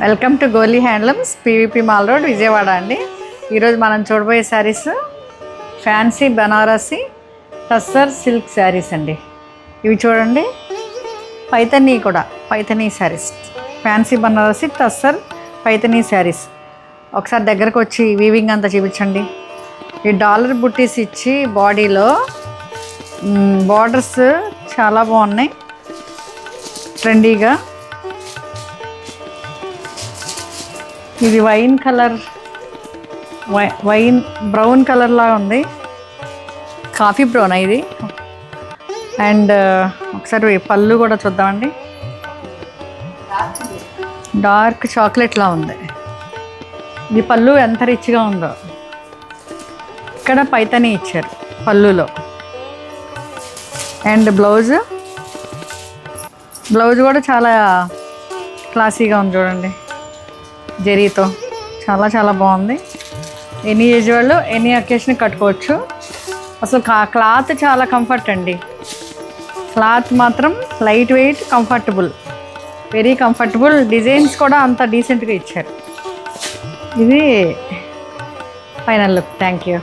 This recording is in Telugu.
Welcome to Goli handlooms, PVP mall road, Vijayawada అండి. ఈరోజు మనం చూడబోయే శారీస్ ఫ్యాన్సీ బనారసి టస్సర్ సిల్క్ శారీస్ అండి. ఇవి చూడండి, పైతనీ శారీస్, ఫ్యాన్సీ బనారసి టస్సర్ పైతనీ శారీస్. ఒకసారి దగ్గరకు వచ్చి వీవింగ్ అంతా చూపించండి. ఈ డాలర్ బుట్టీస్ ఇచ్చి బాడీలో బార్డర్స్ చాలా బాగున్నాయి, ట్రెండీగా. ఇది వైన్ కలర్, బ్రౌన్ కలర్ లాగా ఉంది, కాఫీ బ్రౌన్ ఇది. అండ్ ఒకసారి పళ్ళు కూడా చూద్దామండి. డార్క్ చాక్లెట్లా ఉంది. ఇది పళ్ళు ఎంత రిచ్గా ఉందో. ఇక్కడ పైతనీ ఇచ్చారు పళ్ళులో. అండ్ బ్లౌజ్ కూడా చాలా క్లాసీగా ఉంది చూడండి, జరీతో. చాలా చాలా బాగుంది. ఎనీ ఏజ్ వాళ్ళు ఎనీ అకేషన్ కట్టుకోవచ్చు. అసలు క్లాత్ చాలా కంఫర్ట్ అండి. క్లాత్ మాత్రం light weight, comfortable, very comfortable. Designs కూడా అంత డీసెంట్గా ఇచ్చారు. ఇది ఫైనల్ లుక్. Thank you.